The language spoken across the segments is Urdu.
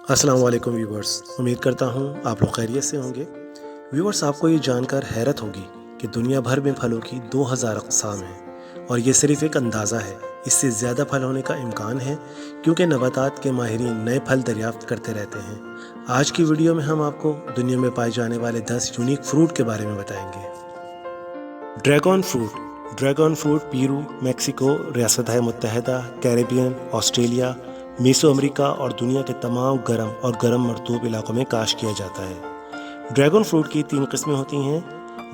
السلام علیکم ویورز، امید کرتا ہوں آپ لوگ خیریت سے ہوں گے۔ ویورز، آپ کو یہ جان کر حیرت ہوگی کہ دنیا بھر میں پھلوں کی 2000 اقسام ہیں، اور یہ صرف ایک اندازہ ہے۔ اس سے زیادہ پھل ہونے کا امکان ہے، کیونکہ نباتات کے ماہرین نئے پھل دریافت کرتے رہتے ہیں۔ آج کی ویڈیو میں ہم آپ کو دنیا میں پائے جانے والے 10 یونیک فروٹ کے بارے میں بتائیں گے۔ ڈریگن فروٹ پیرو، میکسیکو، ریاستہائے متحدہ، کیریبین، آسٹریلیا، میسو امریکہ اور دنیا کے تمام گرم مرطوب علاقوں میں کاشت کیا جاتا ہے۔ ڈریگن فروٹ کی 3 قسمیں ہوتی ہیں۔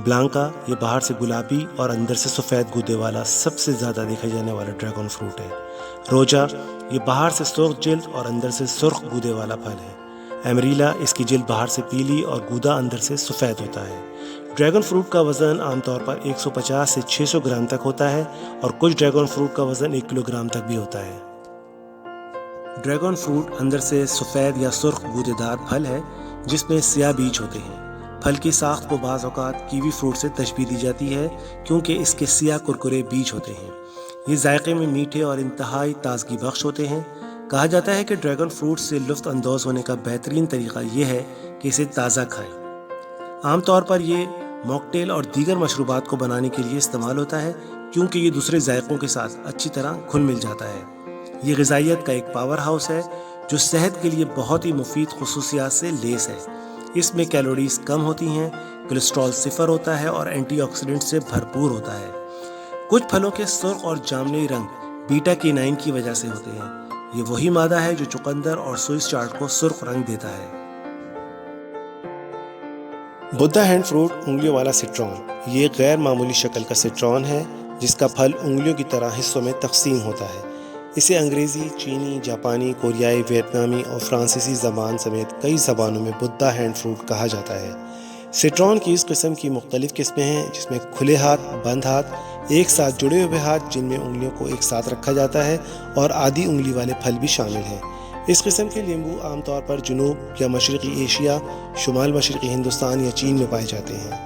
بلانکا، یہ باہر سے گلابی اور اندر سے سفید گودے والا سب سے زیادہ دیکھا جانے والا ڈریگن فروٹ ہے۔ روجا، یہ باہر سے سرخ جلد اور اندر سے سرخ گودے والا پھل ہے۔ ایمریلا، اس کی جلد باہر سے پیلی اور گودا اندر سے سفید ہوتا ہے۔ ڈریگن فروٹ کا وزن عام طور پر 150 سے 600 گرام تک ہوتا ہے، اور کچھ ڈریگن فروٹ کا وزن 1 کلو گرام تک بھی ہوتا ہے۔ ڈریگن فروٹ اندر سے سفید یا سرخ گودے دار پھل ہے، جس میں سیاہ بیج ہوتے ہیں۔ پھل کی ساخت کو بعض اوقات کیوی فروٹ سے تشبیہ دی جاتی ہے، کیونکہ اس کے سیاہ کرکرے بیج ہوتے ہیں۔ یہ ذائقے میں میٹھے اور انتہائی تازگی بخش ہوتے ہیں۔ کہا جاتا ہے کہ ڈریگن فروٹ سے لطف اندوز ہونے کا بہترین طریقہ یہ ہے کہ اسے تازہ کھائیں۔ عام طور پر یہ موکٹیل اور دیگر مشروبات کو بنانے کے لیے استعمال ہوتا ہے، کیونکہ یہ دوسرے ذائقوں کے ساتھ اچھی طرح گھل مل جاتا ہے۔ یہ غذائیت کا ایک پاور ہاؤس ہے، جو صحت کے لیے بہت ہی مفید خصوصیات سے لیس ہے۔ اس میں کیلوریز کم ہوتی ہیں، کولیسٹرول 0 ہوتا ہے اور اینٹی آکسیڈنٹ سے بھرپور ہوتا ہے۔ کچھ پھلوں کے سرخ اور جامنی رنگ بیٹا کینائن کی وجہ سے ہوتے ہیں۔ یہ وہی مادہ ہے جو چقندر اور سوئس چارڈ کو سرخ رنگ دیتا ہے۔ بدا ہینڈ فروٹ، انگلیوں والا سٹرون، یہ ایک غیر معمولی شکل کا سٹرون ہے جس کا پھل انگلیوں کی طرح حصوں میں تقسیم ہوتا ہے۔ اسے انگریزی، چینی، جاپانی، کوریائی، ویتنامی اور فرانسیسی زبان سمیت کئی زبانوں میں بدا ہینڈ فروٹ کہا جاتا ہے۔ سٹرون کی اس قسم کی مختلف قسمیں ہیں، جس میں کھلے ہاتھ، بند ہاتھ، ایک ساتھ جڑے ہوئے ہاتھ جن میں انگلیوں کو ایک ساتھ رکھا جاتا ہے، اور آدھی انگلی والے پھل بھی شامل ہیں۔ اس قسم کے لیمبو عام طور پر جنوب یا مشرقی ایشیا، شمال مشرقی ہندوستان یا چین میں پائے جاتے ہیں۔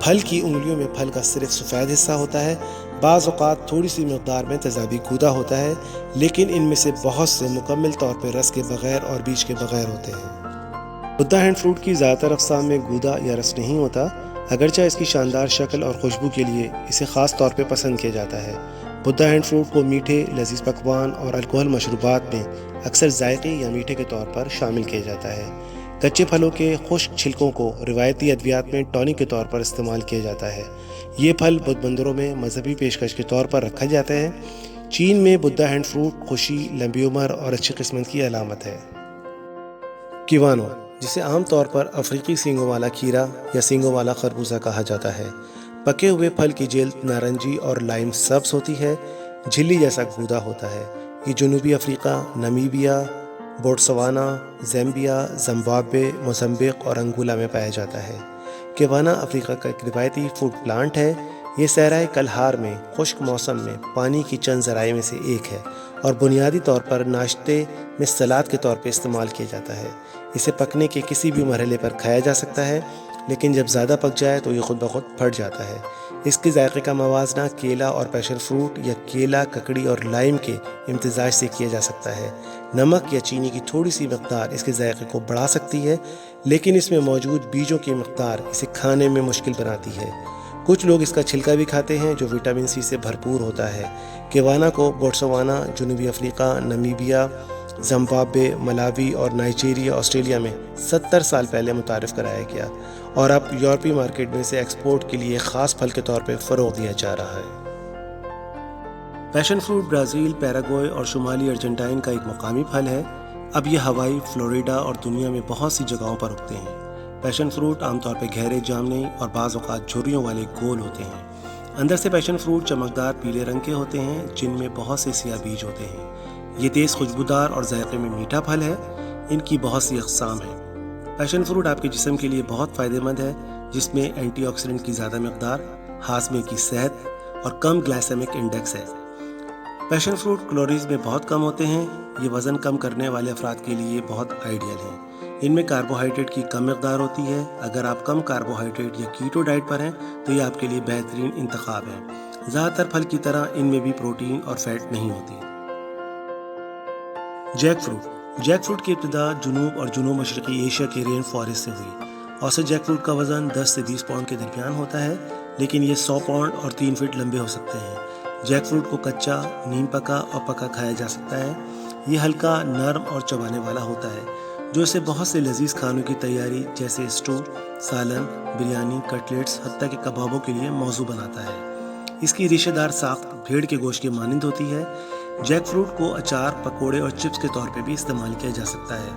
پھل کی انگلیوں میں پھل کا صرف سفید حصہ ہوتا ہے۔ بعض اوقات تھوڑی سی مقدار میں تیزابی گودا ہوتا ہے، لیکن ان میں سے بہت سے مکمل طور پر رس کے بغیر اور بیج کے بغیر ہوتے ہیں۔ بدا ہینڈ فروٹ کی زیادہ تر اقسام میں گودا یا رس نہیں ہوتا، اگرچہ اس کی شاندار شکل اور خوشبو کے لیے اسے خاص طور پہ پسند کیا جاتا ہے۔ بدا ہینڈ فروٹ کو میٹھے، لذیذ پکوان اور الکحل مشروبات میں اکثر ذائقے یا میٹھے کے طور پر شامل کیا جاتا ہے۔ کچے پھلوں کے خشک چھلکوں کو روایتی ادویات میں ٹونک کے طور پر استعمال کیا جاتا ہے۔ یہ پھل بدھ مندروں میں مذہبی پیشکش کے طور پر رکھا جاتا ہے۔ چین میں بدا ہینڈ فروٹ خوشی، لمبی عمر اور اچھی قسمت کی علامت ہے۔ کیوانو، جسے عام طور پر افریقی سینگوں والا کھیرا یا سینگوں والا خربوزہ کہا جاتا ہے۔ پکے ہوئے پھل کی جلد نارنجی اور لائم سبز ہوتی ہے، جھلی جیسا گودا ہوتا ہے۔ یہ جنوبی افریقہ، نمیبیا، بوٹسوانا، زیمبیا، زمبابوے، موزمبیق اور انگولا میں پایا جاتا ہے۔ کیوانا افریقہ کا ایک روایتی فوڈ پلانٹ ہے۔ یہ صحرائے کلہار میں خشک موسم میں پانی کی چند ذرائع میں سے ایک ہے، اور بنیادی طور پر ناشتے میں سلاد کے طور پہ استعمال کیا جاتا ہے۔ اسے پکنے کے کسی بھی مرحلے پر کھایا جا سکتا ہے، لیکن جب زیادہ پک جائے تو یہ خود بخود پھٹ جاتا ہے۔ اس کے ذائقے کا موازنہ کیلا اور پیشن فروٹ یا کیلا، ککڑی اور لائم کے امتزاج سے کیا جا سکتا ہے۔ نمک یا چینی کی تھوڑی سی مقدار اس کے ذائقے کو بڑھا سکتی ہے، لیکن اس میں موجود بیجوں کی مقدار اسے کھانے میں مشکل بناتی ہے۔ کچھ لوگ اس کا چھلکا بھی کھاتے ہیں، جو وٹامن سی سے بھرپور ہوتا ہے۔ کیوانا کو بوٹسوانا، جنوبی افریقہ، نمیبیا، زمبابوے، ملاوی اور نائجیریا، آسٹریلیا میں 70 سال پہلے متعارف کرایا گیا، اور اب یورپی مارکیٹ میں اسے ایکسپورٹ کے لیے خاص پھل کے طور پہ فروغ دیا جا رہا ہے۔ پیشن فروٹ برازیل، پیراگوئے اور شمالی ارجنٹائن کا ایک مقامی پھل ہے۔ اب یہ ہوائی، فلوریڈا اور دنیا میں بہت سی جگہوں پر اگتے ہیں۔ پیشن فروٹ عام طور پہ گہرے جامنی اور بعض اوقات جھریوں والے گول ہوتے ہیں۔ اندر سے پیشن فروٹ چمکدار پیلے رنگ کے ہوتے ہیں، جن میں بہت سے سیاہ بیج ہوتے ہیں۔ یہ تیز خوشبودار اور ذائقے میں میٹھا پھل ہے۔ ان کی بہت سی اقسام ہیں۔ پیشن فروٹ آپ کے جسم کے لیے بہت فائدہ مند ہے، جس میں اینٹی آکسیڈنٹ کی زیادہ مقدار، ہاضمے کی صحت اور کم گلائسیمک انڈیکس ہے۔ پیشن فروٹ کیلوریز میں بہت کم ہوتے ہیں۔ یہ وزن کم کرنے والے افراد کے لیے بہت آئیڈیل ہیں۔ ان میں کاربوہائیڈریٹ کی کم مقدار ہوتی ہے۔ اگر آپ کم کاربوہائیڈریٹ یا کیٹو ڈائٹ پر ہیں تو یہ آپ کے لیے بہترین انتخاب ہے۔ زیادہ تر پھل کی طرح ان میں بھی پروٹین اور فیٹ نہیں ہوتی۔ جیک فروٹ، جیک فروٹ کی ابتدا جنوب اور جنوب مشرقی ایشیا کے رین فارسٹ سے ہوئی۔ اوسط جیک فروٹ کا وزن 10 سے 20 پاؤنڈ کے درمیان ہوتا ہے، لیکن یہ 100 پاؤنڈ اور 3 فٹ لمبے ہو سکتے ہیں۔ جیک فروٹ کو کچا، نیم پکا اور پکا کھایا جا سکتا ہے۔ یہ ہلکا، نرم اور چبانے والا ہوتا ہے، جو اسے بہت سے لذیذ کھانوں کی تیاری جیسے اسٹو، سالن، بریانی، کٹلیٹس، حتیٰ کہ کبابوں کے لیے موزوں بناتا ہے۔ اس کی ریشے دار ساخت بھیڑ کے گوشت کی مانند ہوتی ہے۔ جیک فروٹ کو اچار، پکوڑے اور چپس کے طور پہ بھی استعمال کیا جا سکتا ہے۔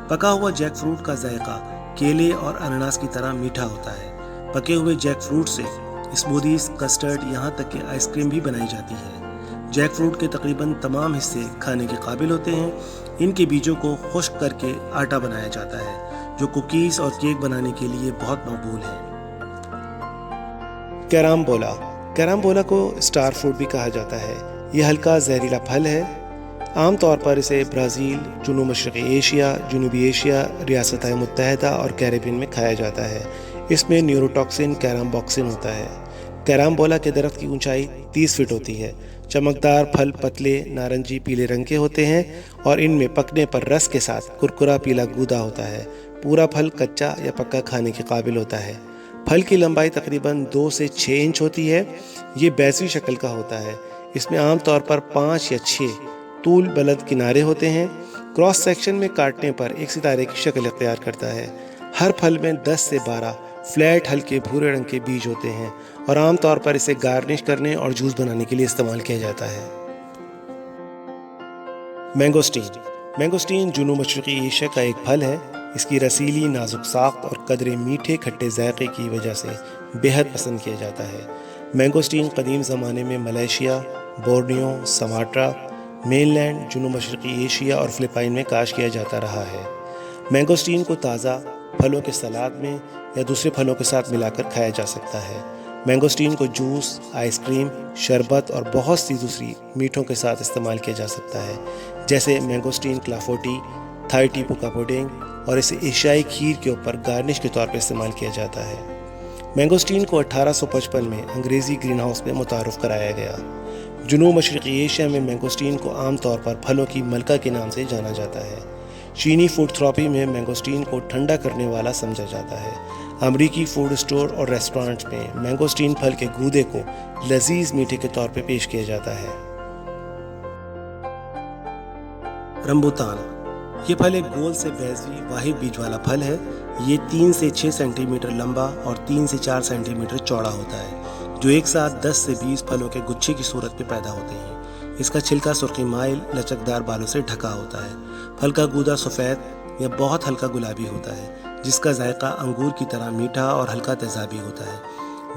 پکا ہوا جیک فروٹ کا ذائقہ کیلے اور انناس کی طرح میٹھا ہوتا ہے۔ پکے ہوئے جیک فروٹ سے اسموتھیز، کسٹرڈ، یہاں تک کہ آئس کریم بھی بنائی جاتی ہے۔ جیک فروٹ کے تقریباً تمام حصے کھانے کے قابل ہوتے ہیں۔ ان کے بیجوں کو خشک کر کے آٹا بنایا جاتا ہے، جو کوکیز اور کیک بنانے کے لیے بہت مقبول ہے۔ کیرامبولا۔ کیرامبولا کو اسٹار فروٹ بھی کہا جاتا ہے۔ یہ ہلکا زہریلا پھل ہے۔ عام طور پر اسے برازیل، جنوب مشرقی ایشیا، جنوبی ایشیا، ریاستہائے متحدہ اور کیریبین میں کھایا جاتا ہے۔ اس میں نیوروٹاکسن کیرامبوکسن ہوتا ہے۔ کیرامبولا کے درخت کی اونچائی 30 فٹ ہوتی ہے۔ چمکدار پھل پتلے نارنجی پیلے رنگ کے ہوتے ہیں اور ان میں پکنے پر رس کے ساتھ کرکرا پیلا گودا ہوتا ہے۔ پورا پھل کچا یا پکا کھانے کے قابل ہوتا ہے۔ پھل کی لمبائی تقریباً 2 سے 6 انچ ہوتی ہے۔ یہ بیضوی شکل کا ہوتا ہے۔ اس میں عام طور پر 5 یا 6 طول بلند کنارے ہوتے ہیں۔ کراس سیکشن میں کاٹنے پر ایک ستارے کی شکل اختیار کرتا ہے۔ ہر پھل میں 10 سے 12 فلیٹ ہلکے بھورے رنگ کے بیج ہوتے ہیں اور عام طور پر اسے گارنش کرنے اور جوس بنانے کے لیے استعمال کیا جاتا ہے۔ مینگوسٹین۔ مینگوسٹین جنوب مشرقی ایشیا کا ایک پھل ہے۔ اس کی رسیلی، نازک ساخت اور قدرے میٹھے کھٹے ذائقے کی وجہ سے بے حد پسند کیا جاتا ہے۔ مینگوسٹین قدیم زمانے میں ملائیشیا، بورنیو، سماٹرا، مین لینڈ، جنوب مشرقی ایشیا اور فلپائن میں کاشت کیا جاتا رہا ہے۔ مینگوسٹین کو تازہ پھلوں کے سلاد میں یا دوسرے پھلوں کے ساتھ ملا کر کھایا جا سکتا ہے۔ مینگوسٹین کو جوس، آئس کریم، شربت اور بہت سی دوسری میٹھوں کے ساتھ استعمال کیا جا سکتا ہے، جیسے مینگوسٹین کلافوٹی، تھائی ٹیپوکا پوڈنگ، اور اسے ایشیائی کھیر کے اوپر گارنش کے طور پر استعمال کیا جاتا ہے۔ مینگوسٹین کو 1855 میں انگریزی گرین ہاؤس میں متعارف کرایا گیا۔ جنوب مشرقی ایشیا میں مینگوسٹین کو عام طور پر پھلوں کی ملکہ کے نام سے جانا جاتا ہے۔ چینی فوڈ تھراپی میں مینگوسٹین کو ٹھنڈا کرنے والا سمجھا جاتا ہے۔ امریکی فوڈ اسٹور اور ریسٹورانٹس میں مینگوسٹین پھل کے گودے کو لذیذ میٹھے کے طور پہ پیش کیا جاتا ہے۔ رمبوتان۔ یہ پھل ایک گول سے بیضوی واحد بیج والا پھل ہے۔ یہ 3 سے 6 سینٹی میٹر لمبا اور 3 سے 4 سینٹی میٹر چوڑا ہوتا ہے، جو ایک ساتھ 10 سے 20 پھلوں کے گچھے کی صورت میں پیدا ہوتے ہیں۔ اس کا چھلکا سرخی مائل لچکدار بالوں سے ڈھکا ہوتا ہے۔ پھل کا گودا سفید یا بہت ہلکا گلابی ہوتا ہے، جس کا ذائقہ انگور کی طرح میٹھا اور ہلکا تیزابی ہوتا ہے۔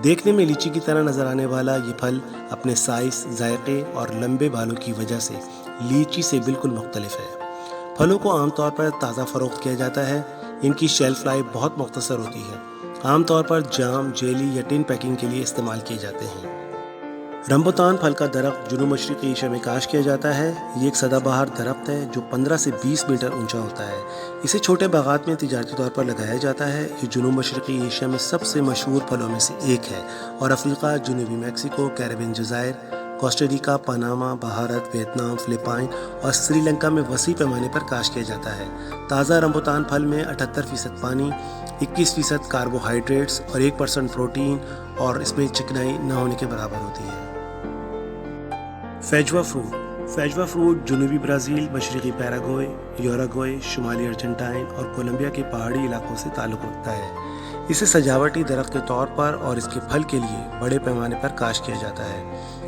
دیکھنے میں لیچی کی طرح نظر آنے والا یہ پھل اپنے سائز، ذائقے اور لمبے بالوں کی وجہ سے لیچی سے بالکل مختلف ہے۔ پھلوں کو عام طور پر تازہ فروخت کیا جاتا ہے۔ ان کی شیلف لائف بہت مختصر ہوتی ہے۔ عام طور پر جام، جیلی یا ٹن پیکنگ کے لیے استعمال کیے جاتے ہیں۔ رمبوتان پھل کا درخت جنوب مشرقی ایشیا میں کاشت کیا جاتا ہے۔ یہ ایک سدا بہار درخت ہے جو 15 سے 20 میٹر اونچا ہوتا ہے۔ اسے چھوٹے باغات میں تجارتی طور پر لگایا جاتا ہے۔ یہ جنوب مشرقی ایشیا میں سب سے مشہور پھلوں میں سے ایک ہے اور افریقہ، جنوبی میکسیکو، کیریبین جزائر، Costa Rica, Panama, Bharat, Vietnam, Philippines اور سری لنکا میں وسیع پیمانے پر کاشت کیا جاتا ہے۔ تازہ رمبوتان پھل میں 78% پانی، 21% کاربوہائیڈریٹس اور 1% پروٹین اور اس میں چکنائی نہ ہونے کے برابر ہوتی ہے۔ فیجوا فروٹ۔ فیجوا فروٹ جنوبی برازیل، مشرقی پیراگوئے، یوراگوئے، شمالی ارجنٹائن اور کولمبیا کے پہاڑی علاقوں سے تعلق رکھتا ہے۔ اسے سجاوٹی درخت کے طور پر اور اس کے پھل کے لیے بڑے پیمانے پر کاشت کیا جاتا ہے۔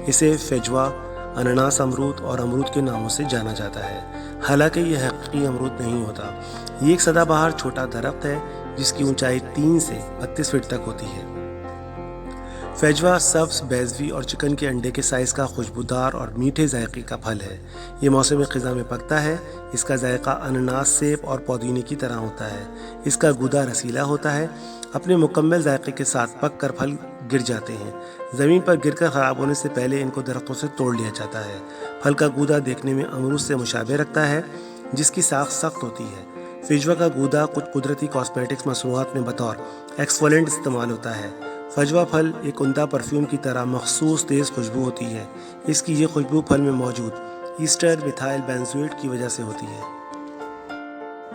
اسے فیجوا، انناس امرود اور امرود کے ناموں سے جانا جاتا ہے، حالانکہ یہ حقیقی امرود نہیں ہوتا۔ یہ ایک سدا بہار چھوٹا درخت ہے جس کی اونچائی 3 سے 32 فٹ تک ہوتی ہے۔ فیجوا سبز، بیضوی اور چکن کے انڈے کے سائز کا خوشبودار اور میٹھے ذائقے کا پھل ہے۔ یہ موسم خزاں میں پکتا ہے۔ اس کا ذائقہ انناس، سیب اور پودینے کی طرح ہوتا ہے۔ اس کا گودا رسیلا ہوتا ہے۔ اپنے مکمل ذائقے کے ساتھ پک کر پھل گر جاتے ہیں۔ زمین پر گر کر خراب ہونے سے پہلے ان کو درختوں سے توڑ لیا جاتا ہے۔ پھل کا گودا دیکھنے میں امرود سے مشابہ رکھتا ہے، جس کی ساخت سخت ہوتی ہے۔ فیجوا کا گودا کچھ قدرتی کاسمیٹکس مصنوعات میں بطور ایکسفولینٹ استعمال ہوتا ہے۔ فیجوا پھل ایک عمدہ پرفیوم کی طرح مخصوص تیز خوشبو ہوتی ہے۔ اس کی یہ خوشبو پھل میں موجود ایسٹر میتھائل بینزوئیٹ کی وجہ سے ہوتی ہے۔